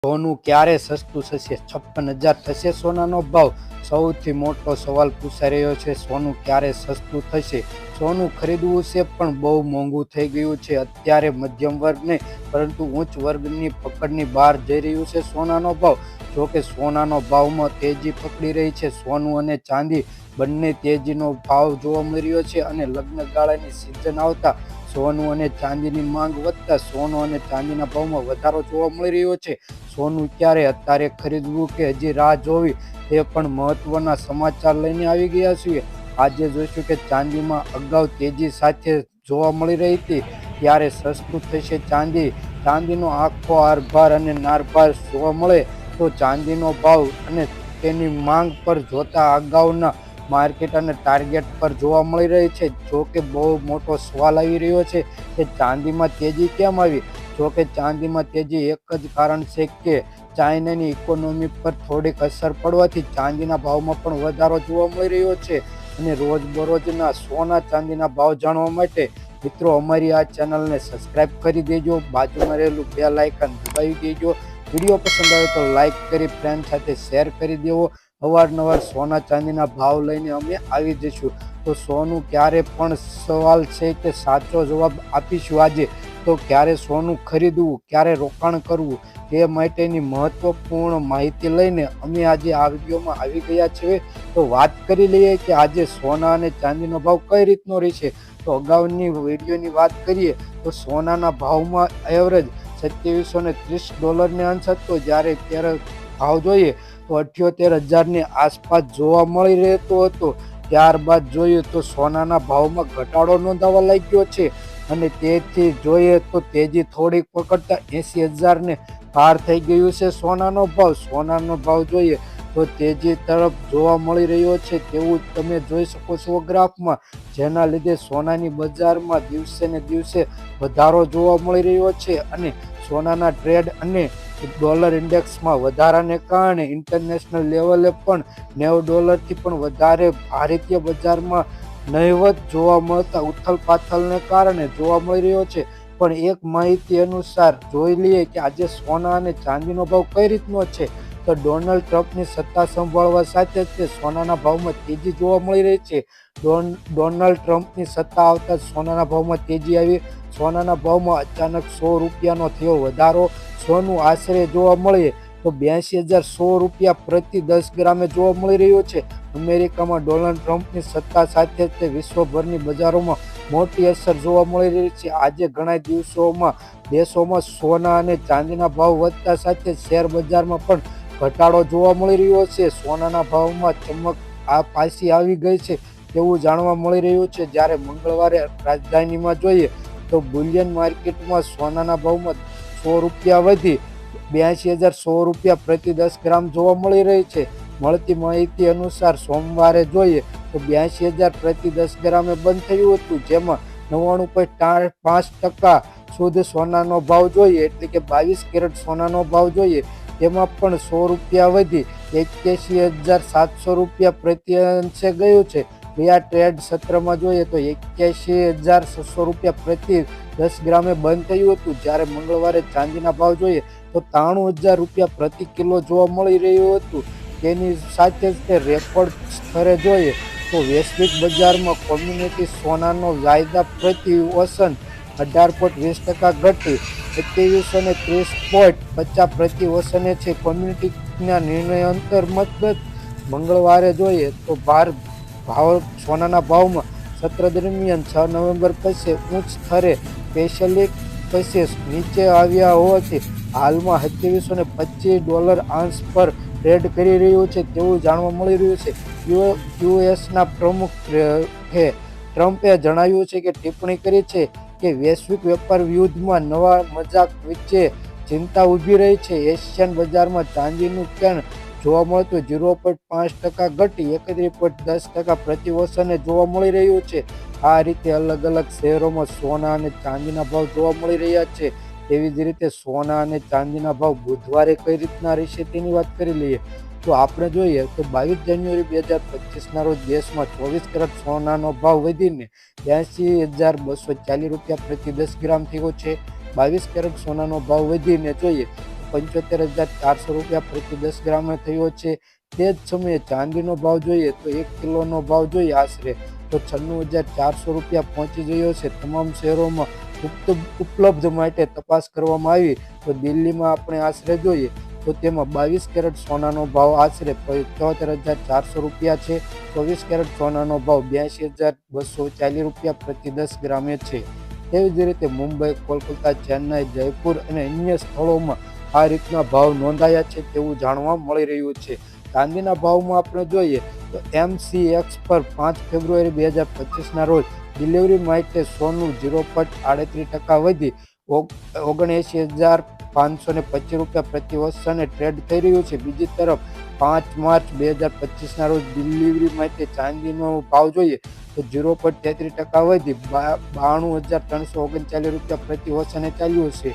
સોનું ક્યારે સસ્તું થશે? 56,000 થશે સોનાનો ભાવ? સૌથી મોટો સવાલ પૂછાઈ રહ્યો છે. સોનું ક્યારે સસ્તું થશે? સોનું ખરીદવું છે પણ બહુ મોંઘું થઈ ગયું છે. અત્યારે મધ્યમ વર્ગ નહીં પરંતુ ઉચ્ચ વર્ગની પકડની બહાર જઈ રહ્યું છે સોનાનો ભાવ. જોકે સોનાનો ભાવમાં તેજી પકડી રહી છે. સોનું અને ચાંદી બંને તેજીનો ભાવ જોવા મળી રહ્યો છે અને લગ્ન ગાળાની સિઝન આવતા સોનું અને ચાંદીની માંગ વધતા સોનું અને ચાંદીના ભાવમાં વધારો જોવા મળી રહ્યો છે. સોનું ક્યારે અત્યારે ખરીદવું કે હજી રાહ જોવી, તે પણ મહત્વના સમાચાર લઈને આવી ગયા છીએ. આજે જોઈશું કે ચાંદીમાં અગાઉ તેજી સાથે જોવા મળી રહી હતી ત્યારે સસ્તું થશે ચાંદી. ચાંદીનો આખો આરભાર અને નારભાર જોવા મળે તો ચાંદીનો ભાવ અને તેની માંગ પર જોતા અગાઉના માર્કેટ અને ટાર્ગેટ પર જોવા મળી રહી છે. જો કે બહુ મોટો સવાલ આવી રહ્યો છે કે ચાંદીમાં તેજી કેમ આવી? જો કે ચાંદીમાં તેજી એક જ કારણ છે કે ચાઇનાની ઇકોનોમી પર થોડીક અસર પડવાથી ચાંદીના ભાવમાં પણ વધારો જોવા મળી રહ્યો છે. અને રોજબરોજના સોના ચાંદીના ભાવ જાણવા માટે મિત્રો અમારી આ ચેનલને સબસ્ક્રાઇબ કરી દેજો, બાજુમાં રહેલું બેલ આઇકન દબાવી દેજો. વિડીયો પસંદ આવે તો લાઇક કરી ફ્રેન્ડ સાથે શેર કરી દેવો. અવારનવાર સોના ચાંદીના ભાવ લઈને અમે આવી જઈશું. તો સોનું ક્યારે પણ સવાલ છે કે સાચો જવાબ આપીશું આજે. તો ક્યારે સોનું ખરીદવું, ક્યારે રોકાણ કરવું તે માટેની મહત્વપૂર્ણ માહિતી લઈને અમે આજે આ વિડીયોમાં આવી ગયા છીએ. તો વાત કરી લઈએ કે આજે સોના અને ચાંદીનો ભાવ કઈ રીતનો રહેશે. તો અગાઉની વિડીયોની વાત કરીએ તો સોનાના ભાવમાં એવરેજ $2730 અંશ હતો, જ્યારે ત્યારે ભાવ જોઈએ તો 78,000ની આસપાસ જોવા મળી રહેતો હતો. ત્યારબાદ જોઈએ તો સોનાના ભાવમાં ઘટાડો નોંધાવા લાગ્યો છે અને તેથી જોઈએ તો તેજી થોડીક પકડતા 80,000ને પાર થઈ ગયું છે સોનાનો ભાવ. સોનાનો ભાવ જોઈએ તો તેજી તરફ જોવા મળી રહ્યો છે તેવું તમે જોઈ શકો છો ગ્રાફમાં, જેના લીધે સોનાની બજારમાં દિવસે ને દિવસે વધારો જોવા મળી રહ્યો છે. અને સોનાના ટ્રેડ અને ડોલર ઇન્ડેક્સમાં વધારાને કારણે ઇન્ટરનેશનલ લેવલે પણ $90થી પણ વધારે ભારતીય બજારમાં નહિવત જોવા મળતા ઉથલપાથલને કારણે જોવા મળી રહ્યો છે. પણ એક માહિતી અનુસાર જોઈ લઈએ કે આજે સોના અને ચાંદીનો ભાવ કઈ રીતનો છે. તો ડોનાલ્ડ ટ્રમ્પની સત્તા સંભાળવા સાથે જ સોનાના ભાવમાં તેજી જોવા મળી રહી છે. ડોનાલ્ડ ટ્રમ્પની સત્તા આવતા સોનાના ભાવમાં તેજી આવી. સોનાના ભાવમાં અચાનક ₹100નો થયો વધારો. સોનું આશરે જોવા મળે તો $82,100 પ્રતિ 10 ગ્રામે જોવા મળી રહ્યું છે. અમેરિકામાં ડોનાલ્ડ ટ્રમ્પની સત્તા સાથે તે વિશ્વભરની બજારોમાં મોટી અસર જોવા મળી રહી છે. આજે ઘણા દેશોમાં સોના અને ચાંદીના ભાવ વધતા સાથે શેર બજારમાં પણ ઘટાડો જોવા મળી રહ્યો છે. સોનાના ભાવમાં ચમક પાછી આવી ગઈ છે તેવું જાણવા મળી રહ્યું છે. જ્યારે મંગળવારે રાજધાનીમાં જોઈએ તો બુલિયન માર્કેટમાં સોનાના ભાવમાં ₹100 વધી $82,100 પ્રતિ 10 ગ્રામ જોવા મળી રહી છે. મળતી માહિતી અનુસાર સોમવારે જોઈએ તો 82,000 પ્રતિ 10 ગ્રામે બંધ થયું હતું, જેમાં 99.5% શુદ્ધ સોનાનો ભાવ જોઈએ એટલે કે 22 કેરેટ સોનાનો ભાવ જોઈએ તેમાં પણ ₹100 વધી $81,700 પ્રતિ અંશે ગયું છે. ગયા ટ્રેડ સત્રમાં જોઈએ તો $81,600 પ્રતિ 10 ગ્રામે બંધ થયું હતું. જ્યારે મંગળવારે ચાંદીના ભાવ જોઈએ તો ₹93,000 પ્રતિ કિલો જોવા મળી રહ્યું હતું. તેની સાથે જ તે રેકોર્ડ સ્તરે જોઈએ તો વૈશ્વિક બજારમાં કોમ્યુનિટી સોનાનો વાયદા પ્રતિ ઓશન 18.20% ઘટી 2730.50 પ્રતિ ઓશને છે. કોમ્યુનિટીના નિર્ણય અંતર્ગત મંગળવારે જોઈએ તો સોનાના ભાવમાં સત્ર દરમિયાન 6 નવેમ્બર પછી ઉચ્ચ સ્તરે સ્પેશિયલી પછી નીચે આવ્યા હોવાથી હાલમાં $2725 અંશ પર ટ્રેડ કરી રહ્યું છે તેવું જાણવા મળી રહ્યું છે. યુએસના પ્રમુખ ટ્રમ્પે જણાવ્યું છે કે ટિપ્પણી કરી છે કે વૈશ્વિક વેપાર યુદ્ધમાં નવા મજાક વચ્ચે ચિંતા ઊભી રહી છે. એશિયન બજારમાં ચાંદીનું કેન જોવા મળતું 0.5% ઘટી 31.10% પ્રતિ ઓશને જોવા મળી રહ્યું છે. આ રીતે અલગ અલગ શહેરોમાં સોના અને ચાંદીના ભાવ જોવા મળી રહ્યા છે. તેવી જ રીતે સોના અને ચાંદીના ભાવ બુધવારે કઈ રીતના રહેશે તેની વાત કરી લઈએ તો આપણે જોઈએ તો 22 જાન્યુઆરી 2025ના રોજ દેશમાં 24 કેરેટ સોનાનો ભાવ વધીને $82,240 પ્રતિ 10 ગ્રામ થયો છે. 22 કેરેટ સોનાનો ભાવ વધીને જોઈએ ₹75,400 પ્રતિ 10 ગ્રામે થયો છે. તે જ સમયે ચાંદીનો ભાવ જોઈએ તો 1 કિલોનો ભાવ જોઈએ આશરે તો ₹96,400 પહોંચી ગયો છે. તમામ શહેરોમાં ઉપલબ્ધ માટે તપાસ કરવામાં આવી તો દિલ્હીમાં આપણે આશરે જોઈએ તો તેમાં 22 કેરેટ સોનાનો ભાવ આશરે ₹75,400 છે. 24 કેરેટ સોનાનો ભાવ ₹82,240 પ્રતિ 10 ગ્રામે છે. તેવી જ રીતે મુંબઈ, કોલકાતા, ચેન્નાઈ, જયપુર અને અન્ય સ્થળોમાં આ રીતના ભાવ નોંધાયા છે તેવું જાણવા મળી રહ્યું છે. ચાંદીના ભાવમાં આપણે જોઈએ તો MCX પર 5 ફેબ્રુઆરી 2025ના રોજ ડિલિવરી માટે સોનું 0.38% વધી ₹79,525 પ્રતિ ઓન્સને ટ્રેડ થઈ રહ્યું છે. બીજી તરફ 5 માર્ચ 2025ના રોજ ડિલિવરી માટે ચાંદીનો ભાવ જોઈએ તો 0.33% વધી ₹92,339 પ્રતિ ઓન્સને ચાલ્યું છે.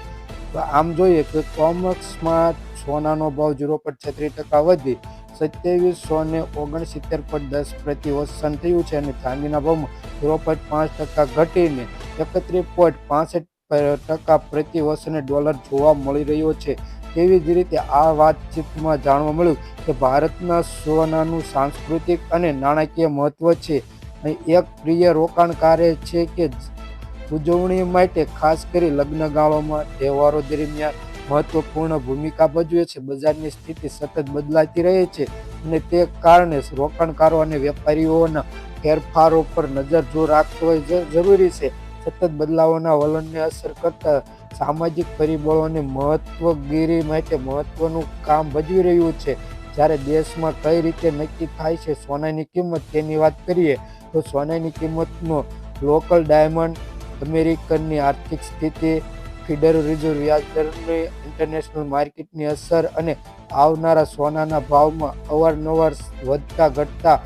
આમ જોઈએ તો કોમેક્સમાં સોનાનો ભાવ 0.36% વધી ₹2769.10 પ્રતિ ઓન્સ થયું છે અને ચાંદીના ભાવમાં 0.5% ઘટીને 31.65% પ્રતિ ઓન્સને ડોલર જોવા મળી રહ્યો છે. તેવી જ રીતે આ વાતચીતમાં જાણવા મળ્યું કે ભારતના સોનાનું સાંસ્કૃતિક અને નાણાકીય મહત્વ છે. એક પ્રિય રોકાણકારે છે કે ઉજવણી માટે ખાસ કરી લગ્નગાળામાં તહેવારો દરમિયાન મહત્વપૂર્ણ ભૂમિકા ભજવે છે. બજારની સ્થિતિ સતત બદલાતી રહે છે અને તે કારણે રોકાણકારો અને વેપારીઓના ફેરફારો પર નજર રાખવો જરૂરી છે. સતત બદલાવના વલણને અસર કરતા સામાજિક પરિબળોને મહત્વગીરી માટે મહત્વનું કામ ભજવી રહ્યું છે. જ્યારે દેશમાં કઈ રીતે નક્કી થાય છે સોનાની કિંમત તેની વાત કરીએ તો સોનાની કિંમતનો લોકલ ડાયમંડ, અમેરિકનની આર્થિક સ્થિતિ, ફેડરલ રિઝર્વ વ્યાજદરની, ઇન્ટરનેશનલ માર્કેટની અસર અને આવનારા સોનાના ભાવમાં અવારનવાર વધતા ઘટતા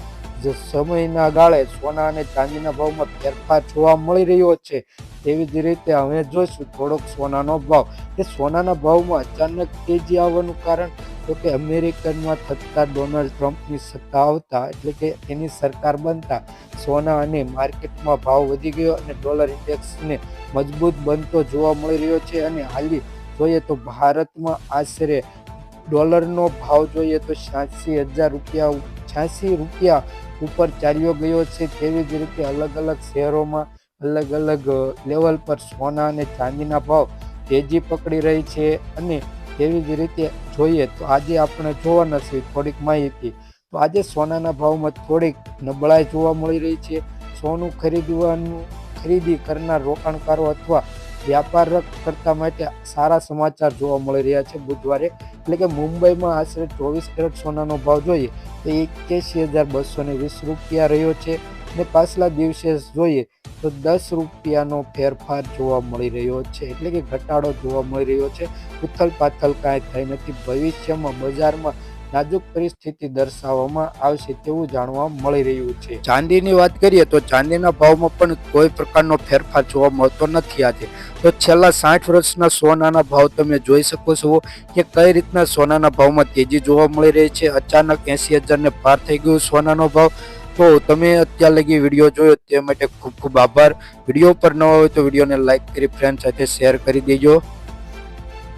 સમયના ગાળે સોના અને ચાંદીના ભાવમાં ફેરફાર જોવા મળી રહ્યો છે. તેવી જ રીતે હવે જોઈશું થોડોક સોનાનો ભાવ કે સોનાના ભાવમાં અચાનક તેજી આવવાનું કારણ તો કે અમેરિકનમાં થતા ડોનાલ્ડ ટ્રમ્પની સત્તા આવતા એટલે કે એની સરકાર બનતા સોના અને માર્કેટમાં ભાવ વધી ગયો અને ડોલર ઇન્ડેક્સને મજબૂત બનતો જોવા મળી રહ્યો છે. અને હાલી જોઈએ તો ભારતમાં આશરે ડોલરનો ભાવ જોઈએ તો ₹86,000 ઉપર ચાલ્યો ગયો છે. તેવી જ રીતે અલગ અલગ શહેરોમાં અલગ અલગ લેવલ પર સોના અને ચાંદીના ભાવ તેજી પકડી રહી છે. અને તેવી જ રીતે જોઈએ તો આજે આપણે જોવાના છે થોડીક માહિતી તો આજે સોનાના ભાવમાં થોડીક નબળાઈ જોવા મળી રહી છે. સોનું ખરીદી કરનાર રોકાણકારો અથવા વ્યાપાર કરતા માટે સારા સમાચાર જોવા મળી રહ્યા છે. બુધવારે એટલે કે મુંબઈમાં આશરે 24 કેરેટ સોનાનો ભાવ જોઈએ તો ₹81,220 રહ્યો છે અને પાછલા દિવસે જોઈએ તો ₹10નો ફેરફાર જોવા મળી રહ્યો છે એટલે કે ઘટાડો જોવા મળી રહ્યો છે. ઉથલ પાથલ કાંઈ થઈ નથી. ભવિષ્યમાં બજારમાં નાજુક પરિસ્થિતિ દર્શાવવામાં આવશે તેવું જાણવા મળી રહ્યું છે. ચાંદીની વાત કરીએ તો ચાંદીના ભાવમાં પણ કોઈ પ્રકારનો ફેરફાર જોવા મળતો નથી આજે. તો છેલ્લા 60 વર્ષના સોનાના ભાવ તમે જોઈ શકો છો કે કઈ રીતના સોનાના ભાવમાં તેજી જોવા મળી રહી છે. અચાનક 80,000ને પાર થઈ ગયું સોનાનો ભાવ. તો તમે અત્યાર લગી વિડીયો જોયો તે માટે ખૂબ ખૂબ આભાર. વિડીયો પર ન હોય તો વિડીયોને લાઇક કરી ફ્રેન્ડ સાથે શેર કરી દેજો.